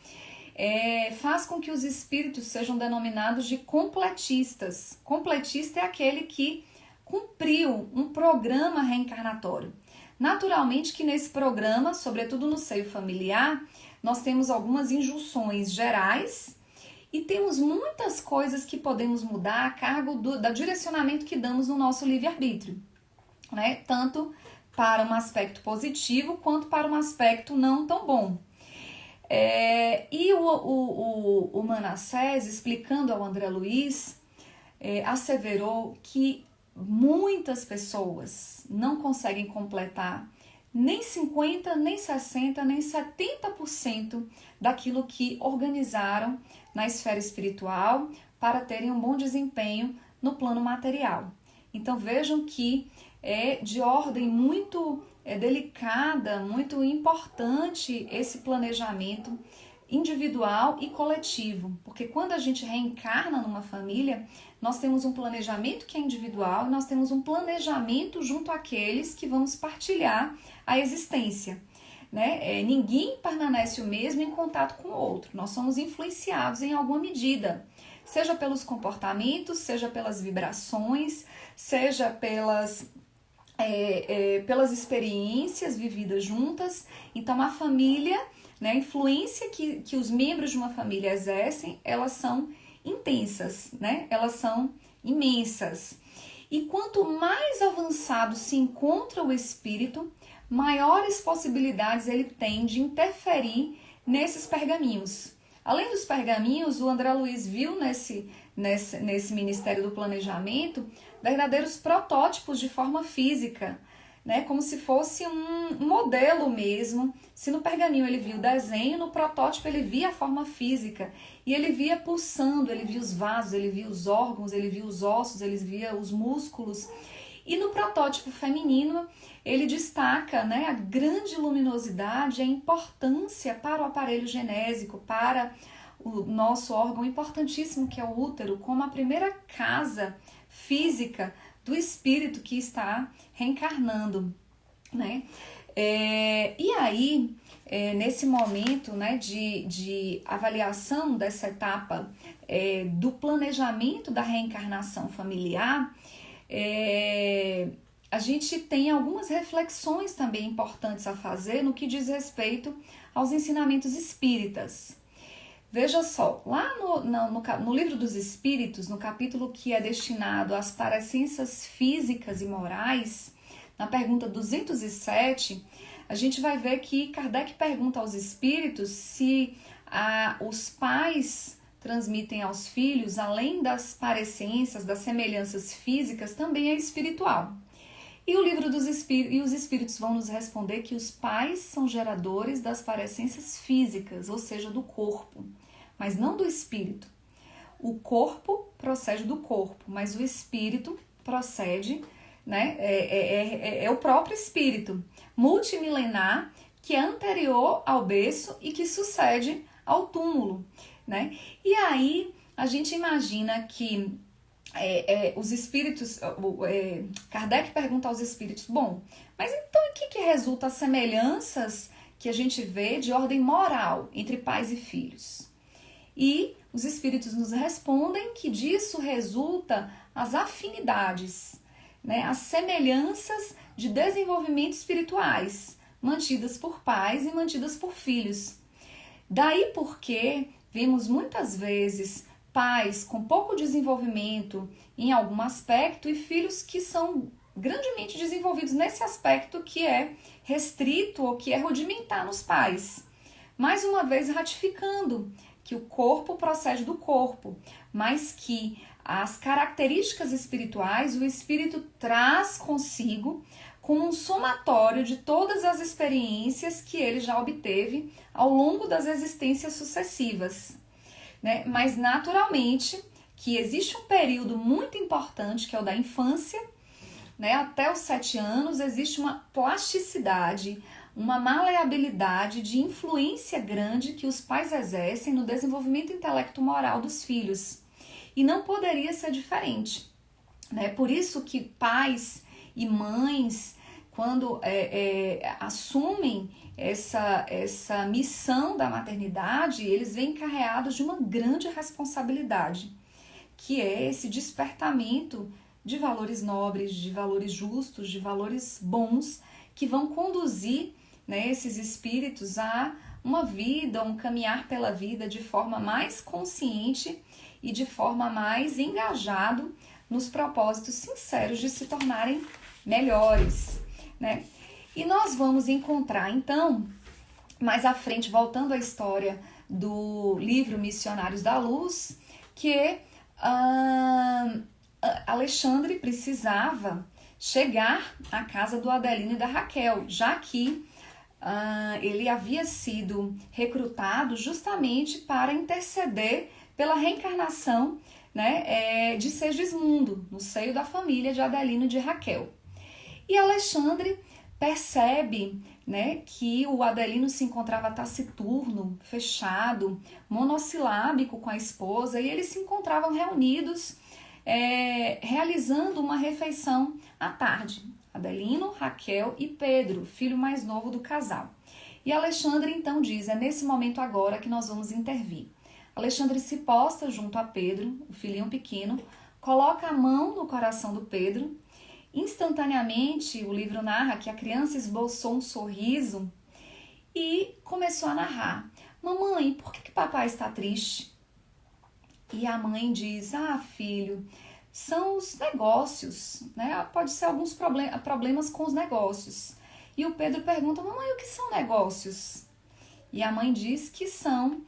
faz com que os espíritos sejam denominados de completistas. Completista é aquele que cumpriu um programa reencarnatório. Naturalmente que nesse programa, sobretudo no seio familiar, nós temos algumas injunções gerais E temos muitas coisas que podemos mudar a cargo do direcionamento que damos no nosso livre-arbítrio, né? Tanto para um aspecto positivo quanto para um aspecto não tão bom. E o Manassés, explicando ao André Luiz, asseverou que muitas pessoas não conseguem completar nem 50%, nem 60%, nem 70% daquilo que organizaram na esfera espiritual para terem um bom desempenho no plano material. Então vejam que é de ordem muito delicada, muito importante esse planejamento individual e coletivo, porque quando a gente reencarna numa família, nós temos um planejamento que é individual e nós temos um planejamento junto àqueles que vamos partilhar a existência, né? Ninguém permanece o mesmo em contato com o outro, nós somos influenciados em alguma medida, seja pelos comportamentos, seja pelas vibrações, seja pelas experiências vividas juntas. Então a família, né, a influência que os membros de uma família exercem, elas são intensas, né? Elas são imensas. E quanto mais avançado se encontra o espírito, maiores possibilidades ele tem de interferir nesses pergaminhos. Além dos pergaminhos, o André Luiz viu nesse Ministério do Planejamento verdadeiros protótipos de forma física, né? Como se fosse um modelo mesmo. Se no pergaminho ele viu o desenho, no protótipo ele via a forma física. E ele via pulsando, ele via os vasos, ele via os órgãos, ele via os ossos, ele via os músculos. E no protótipo feminino, ele destaca, né, a grande luminosidade, a importância para o aparelho genésico, para o nosso órgão importantíssimo que é o útero, como a primeira casa física do espírito que está reencarnando, né? E aí, nesse momento, né, de avaliação dessa etapa do planejamento da reencarnação familiar, a gente tem algumas reflexões também importantes a fazer no que diz respeito aos ensinamentos espíritas. Veja só, lá no Livro dos Espíritos, no capítulo que é destinado às parecências físicas e morais, na pergunta 207, a gente vai ver que Kardec pergunta aos espíritos se os pais transmitem aos filhos, além das parecências, das semelhanças físicas, também é espiritual. E o Livro dos Espíritos, e os Espíritos vão nos responder que os pais são geradores das parecências físicas, ou seja, do corpo, mas não do espírito. O corpo procede do corpo, mas o espírito procede, né, é o próprio espírito multimilenar que é anterior ao berço e que sucede ao túmulo, né? E aí a gente imagina que os espíritos, Kardec pergunta aos espíritos, bom, mas então em que resulta as semelhanças que a gente vê de ordem moral entre pais e filhos? E os espíritos nos respondem que disso resulta as afinidades, né, as semelhanças de desenvolvimento espirituais, mantidas por pais e mantidas por filhos. Daí porque vemos muitas vezes pais com pouco desenvolvimento em algum aspecto e filhos que são grandemente desenvolvidos nesse aspecto que é restrito ou que é rudimentar nos pais. Mais uma vez ratificando que o corpo procede do corpo, mas que as características espirituais o espírito traz consigo com um somatório de todas as experiências que ele já obteve ao longo das existências sucessivas, né? Mas naturalmente que existe um período muito importante que é o da infância, né? Até os 7 anos existe uma plasticidade, uma maleabilidade de influência grande que os pais exercem no desenvolvimento intelecto-moral dos filhos. E não poderia ser diferente, né? Por isso que pais e mães, quando assumem essa missão da maternidade, eles vêm carreados de uma grande responsabilidade, que é esse despertamento de valores nobres, de valores justos, de valores bons, que vão conduzir, né, esses espíritos a uma vida, um caminhar pela vida de forma mais consciente e de forma mais engajado nos propósitos sinceros de se tornarem melhores, né? E nós vamos encontrar, então, mais à frente, voltando à história do livro Missionários da Luz, que Alexandre precisava chegar à casa do Adelino e da Raquel, já que ele havia sido recrutado justamente para interceder pela reencarnação, né, de Segismundo, no seio da família de Adelino e de Raquel. E Alexandre percebe, né, que o Adelino se encontrava taciturno, fechado, monossilábico com a esposa, e eles se encontravam reunidos, realizando uma refeição à tarde. Adelino, Raquel e Pedro, filho mais novo do casal. E Alexandre então diz, é nesse momento agora que nós vamos intervir. Alexandre se posta junto a Pedro, o filhinho pequeno, coloca a mão no coração do Pedro. Instantaneamente, o livro narra que a criança esboçou um sorriso e começou a narrar. Mamãe, por que papai está triste? E a mãe diz, filho, são os negócios, né? Pode ser alguns problemas com os negócios. E o Pedro pergunta, mamãe, o que são negócios? E a mãe diz que são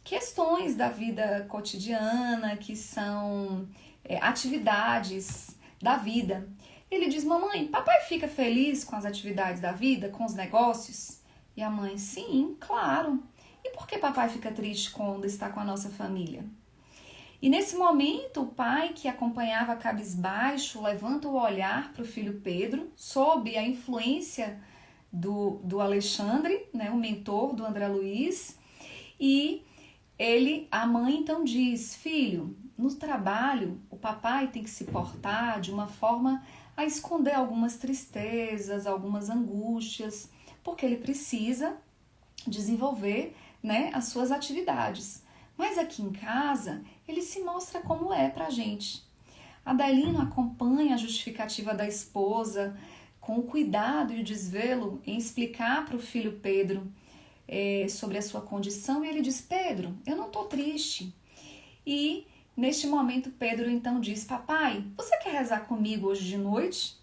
questões da vida cotidiana, que são atividades da vida. Ele diz, mamãe, papai fica feliz com as atividades da vida, com os negócios? E a mãe, sim, claro. E por que papai fica triste quando está com a nossa família? E nesse momento, o pai, que acompanhava cabisbaixo, levanta o olhar para o filho Pedro, sob a influência do Alexandre, né, o mentor do André Luiz, e a mãe então diz, filho, no trabalho o papai tem que se portar de uma forma a esconder algumas tristezas, algumas angústias, porque ele precisa desenvolver, né, as suas atividades. Mas aqui em casa, ele se mostra como é pra gente. Adelino acompanha a justificativa da esposa com o cuidado e o desvelo em explicar para o filho Pedro sobre a sua condição. E ele diz, Pedro, eu não estou triste. E neste momento, Pedro então diz, papai, você quer rezar comigo hoje de noite?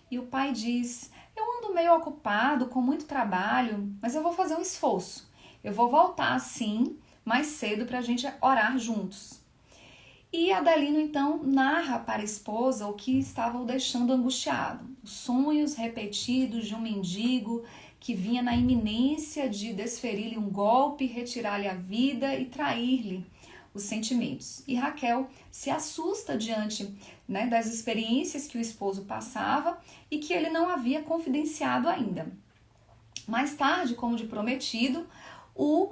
E o pai diz, eu ando meio ocupado, com muito trabalho, mas eu vou fazer um esforço. Eu vou voltar assim, mais cedo, para a gente orar juntos. E Adelino então narra para a esposa o que estava o deixando angustiado. Os sonhos repetidos de um mendigo que vinha na iminência de desferir-lhe um golpe, retirar-lhe a vida e trair-lhe os sentimentos. E Raquel se assusta diante, né, das experiências que o esposo passava e que ele não havia confidenciado ainda. Mais tarde, como de prometido, o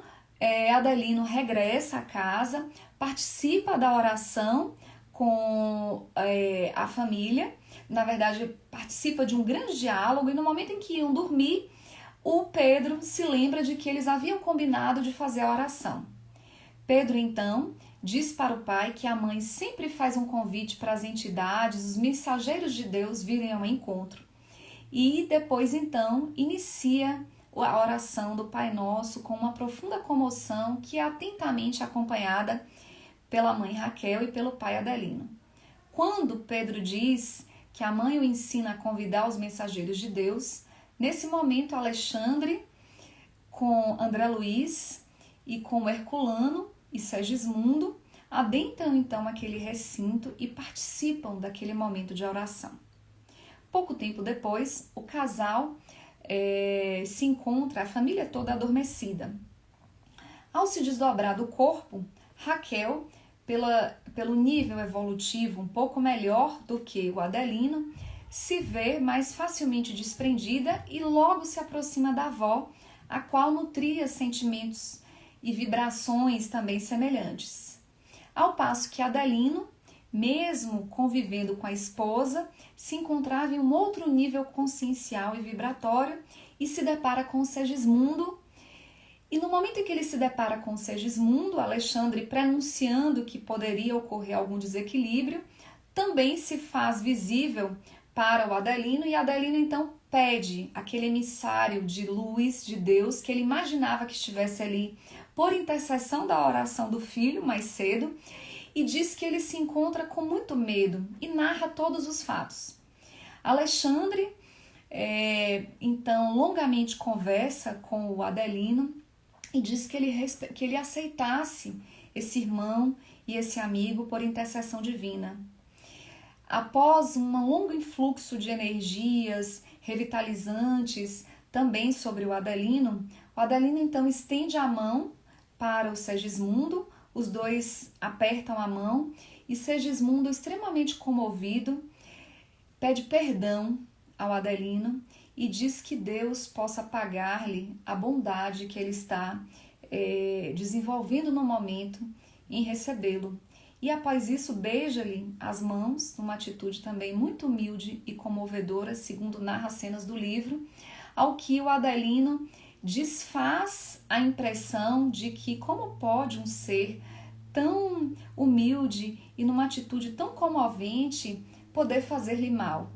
Adelino regressa à casa, participa da oração com a família, na verdade participa de um grande diálogo, e no momento em que iam dormir, o Pedro se lembra de que eles haviam combinado de fazer a oração. Pedro então diz para o pai que a mãe sempre faz um convite para as entidades, os mensageiros de Deus virem ao encontro, e depois então inicia a oração do Pai Nosso com uma profunda comoção que é atentamente acompanhada pela mãe Raquel e pelo pai Adelino. Quando Pedro diz que a mãe o ensina a convidar os mensageiros de Deus, nesse momento Alexandre, com André Luiz e com Herculano e Segismundo, adentram então aquele recinto e participam daquele momento de oração. Pouco tempo depois, o casal se encontra, a família toda adormecida. Ao se desdobrar do corpo, Raquel, pelo nível evolutivo um pouco melhor do que o Adelino, se vê mais facilmente desprendida e logo se aproxima da avó, a qual nutria sentimentos e vibrações também semelhantes. Ao passo que Adelino, mesmo convivendo com a esposa, se encontrava em um outro nível consciencial e vibratório e se depara com Segismundo. E no momento em que ele se depara com Segismundo, Alexandre, prenunciando que poderia ocorrer algum desequilíbrio, também se faz visível para o Adelino, e Adelino então pede aquele emissário de luz de Deus que ele imaginava que estivesse ali por intercessão da oração do filho mais cedo, e diz que ele se encontra com muito medo e narra todos os fatos. Alexandre, então, longamente conversa com o Adelino e diz que ele aceitasse esse irmão e esse amigo por intercessão divina. Após um longo influxo de energias revitalizantes também sobre o Adelino então estende a mão para o Segismundo, os dois apertam a mão e Segismundo, extremamente comovido, pede perdão ao Adelino e diz que Deus possa pagar-lhe a bondade que ele está desenvolvendo no momento em recebê-lo. E após isso, beija-lhe as mãos, numa atitude também muito humilde e comovedora, segundo narra as cenas do livro, ao que o Adelino desfaz a impressão de que como pode um ser tão humilde e numa atitude tão comovente poder fazer-lhe mal.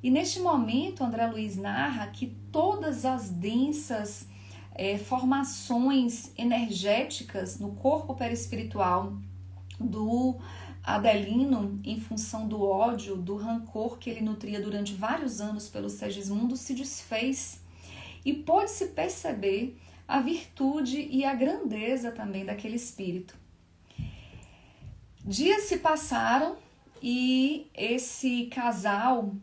E neste momento, André Luiz narra que todas as densas formações energéticas no corpo perispiritual do Adelino, em função do ódio, do rancor que ele nutria durante vários anos pelo Segismundo, se desfez e pôde-se perceber a virtude e a grandeza também daquele espírito. Dias se passaram e esse casal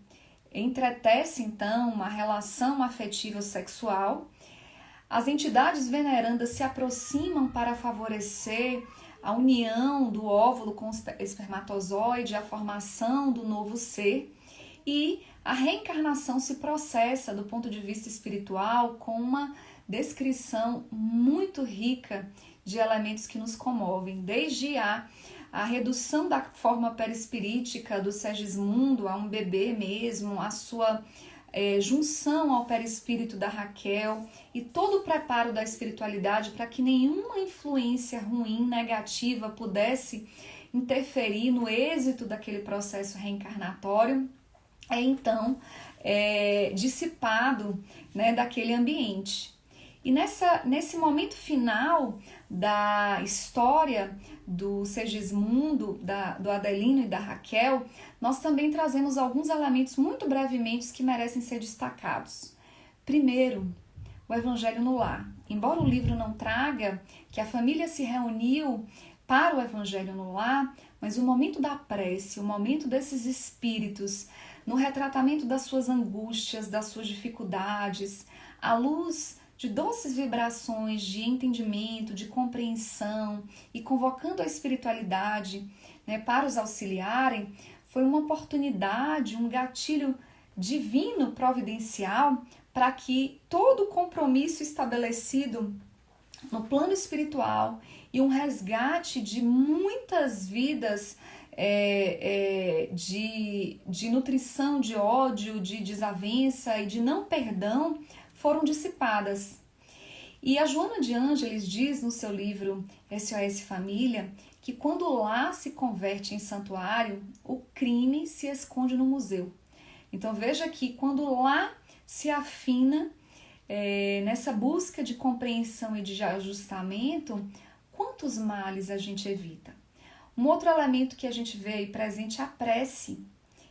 entretece então uma relação afetiva sexual. As entidades venerandas se aproximam para favorecer a união do óvulo com o espermatozoide, a formação do novo ser, e a reencarnação se processa do ponto de vista espiritual com uma descrição muito rica de elementos que nos comovem, desde a redução da forma perispirítica do Segismundo a um bebê mesmo, a sua junção ao perispírito da Raquel e todo o preparo da espiritualidade para que nenhuma influência ruim, negativa, pudesse interferir no êxito daquele processo reencarnatório, então dissipado, né, daquele ambiente. E nesse momento final da história do Segismundo, do Adelino e da Raquel, nós também trazemos alguns elementos muito brevemente que merecem ser destacados. Primeiro, o Evangelho no Lar. Embora o livro não traga que a família se reuniu para o Evangelho no Lar, mas o momento da prece, o momento desses espíritos, no retratamento das suas angústias, das suas dificuldades, à luz de doces vibrações de entendimento, de compreensão e convocando a espiritualidade, né, para os auxiliarem, foi uma oportunidade, um gatilho divino providencial para que todo o compromisso estabelecido no plano espiritual e um resgate de muitas vidas de nutrição, de ódio, de desavença e de não perdão foram dissipadas. E a Joana de Ângeles diz no seu livro SOS Família que quando o lar se converte em santuário, o crime se esconde no museu. Então veja que quando o lar se afina nessa busca de compreensão e de ajustamento, quantos males a gente evita. Um outro elemento que a gente vê aí presente é a prece,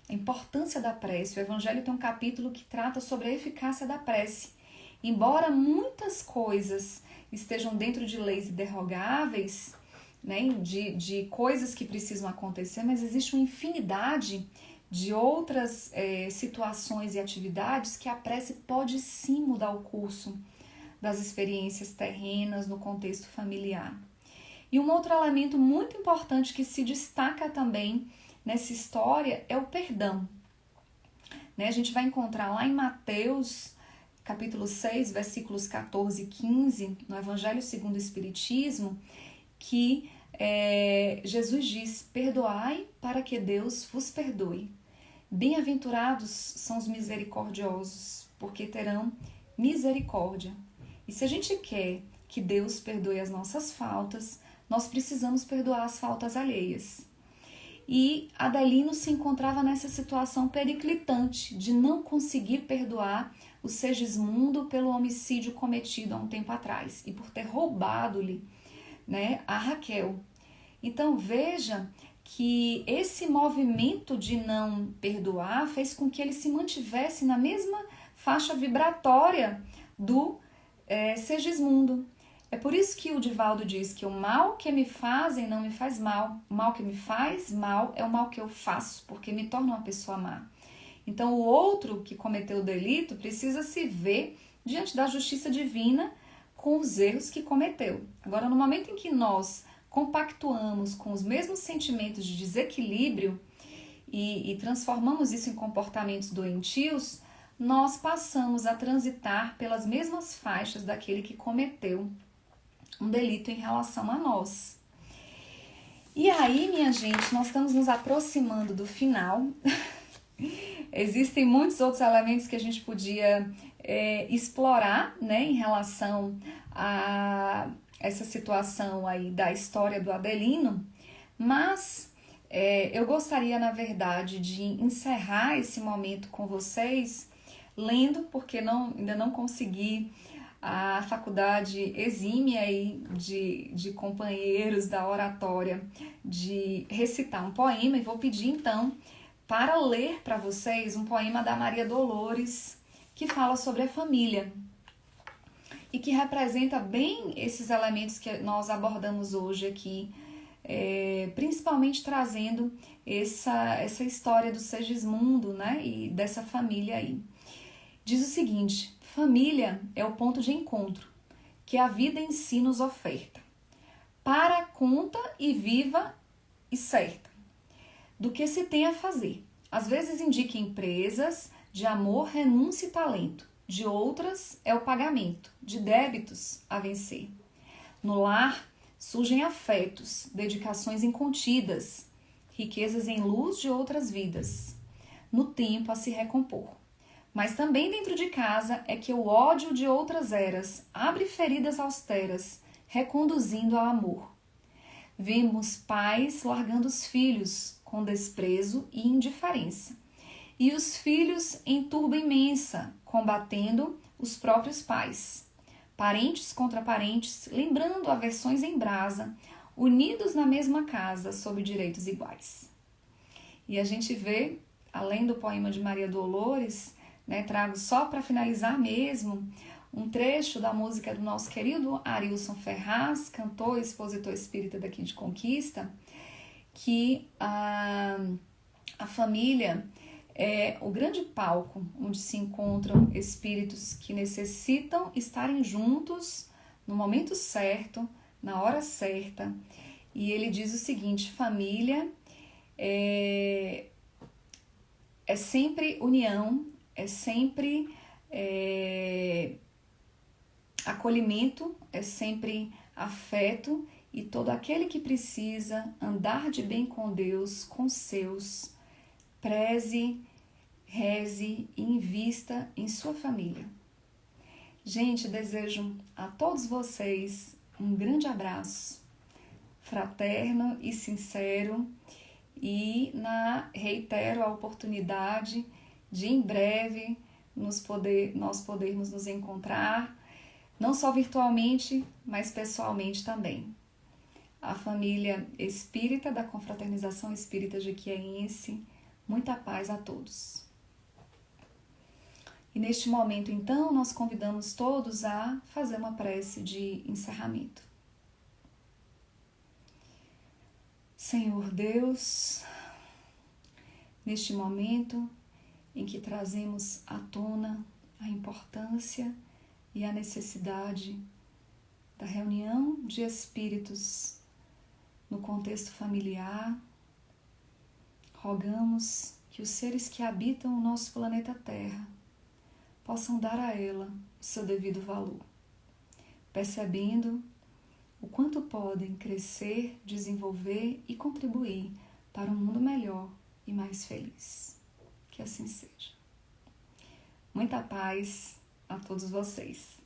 a importância da prece. O Evangelho tem um capítulo que trata sobre a eficácia da prece. Embora muitas coisas estejam dentro de leis derrogáveis, né, de coisas que precisam acontecer, mas existe uma infinidade de outras situações e atividades que a prece pode sim mudar o curso das experiências terrenas no contexto familiar. E um outro elemento muito importante que se destaca também nessa história é o perdão. Né, a gente vai encontrar lá em Mateus, capítulo 6, versículos 14 e 15, no Evangelho segundo o Espiritismo, que Jesus diz: perdoai para que Deus vos perdoe. Bem-aventurados são os misericordiosos, porque terão misericórdia. E se a gente quer que Deus perdoe as nossas faltas, nós precisamos perdoar as faltas alheias. E Adelino se encontrava nessa situação periclitante de não conseguir perdoar o Segismundo pelo homicídio cometido há um tempo atrás e por ter roubado-lhe, né, a Raquel. Então veja que esse movimento de não perdoar fez com que ele se mantivesse na mesma faixa vibratória do Segismundo. É por isso que o Divaldo diz que o mal que me fazem não me faz mal. O mal que me faz mal é o mal que eu faço, porque me torna uma pessoa má. Então o outro que cometeu o delito precisa se ver diante da justiça divina com os erros que cometeu. Agora, no momento em que nós compactuamos com os mesmos sentimentos de desequilíbrio e transformamos isso em comportamentos doentios, nós passamos a transitar pelas mesmas faixas daquele que cometeu um delito em relação a nós. E aí, minha gente, nós estamos nos aproximando do final. Existem muitos outros elementos que a gente podia explorar, né, em relação a essa situação aí da história do Adelino, mas eu gostaria, na verdade, de encerrar esse momento com vocês lendo, porque ainda não consegui. A faculdade exime aí de companheiros da oratória de recitar um poema, e vou pedir então para ler para vocês um poema da Maria Dolores que fala sobre a família e que representa bem esses elementos que nós abordamos hoje aqui, principalmente trazendo essa história do Segismundo, né, e dessa família aí. Diz o seguinte: família é o ponto de encontro que a vida em si nos oferta, para conta e viva e certa do que se tem a fazer. Às vezes indica empresas de amor, renúncia e talento, de outras é o pagamento de débitos a vencer. No lar surgem afetos, dedicações incontidas, riquezas em luz de outras vidas, no tempo a se recompor. Mas também dentro de casa é que o ódio de outras eras abre feridas austeras, reconduzindo ao amor. Vemos pais largando os filhos com desprezo e indiferença, e os filhos em turba imensa, combatendo os próprios pais. Parentes contra parentes, lembrando aversões em brasa, unidos na mesma casa, sob direitos iguais. E a gente vê, além do poema de Maria Dolores, né, trago só para finalizar mesmo um trecho da música do nosso querido Arilson Ferraz, cantor e expositor espírita daqui de Conquista, que a família é o grande palco onde se encontram espíritos que necessitam estarem juntos no momento certo, na hora certa. E ele diz o seguinte: família é sempre união, é sempre acolhimento, é sempre afeto, e todo aquele que precisa andar de bem com Deus, com seus, preze, reze e invista em sua família. Gente, desejo a todos vocês um grande abraço, fraterno e sincero, e reitero a oportunidade de em breve nós podermos nos encontrar, não só virtualmente, mas pessoalmente também. A família espírita da Confraternização Espírita Jequiéense, muita paz a todos. E neste momento, então, nós convidamos todos a fazer uma prece de encerramento. Senhor Deus, neste momento em que trazemos à tona a importância e a necessidade da reunião de espíritos no contexto familiar, rogamos que os seres que habitam o nosso planeta Terra possam dar a ela o seu devido valor, percebendo o quanto podem crescer, desenvolver e contribuir para um mundo melhor e mais feliz. Que assim seja. Muita paz a todos vocês.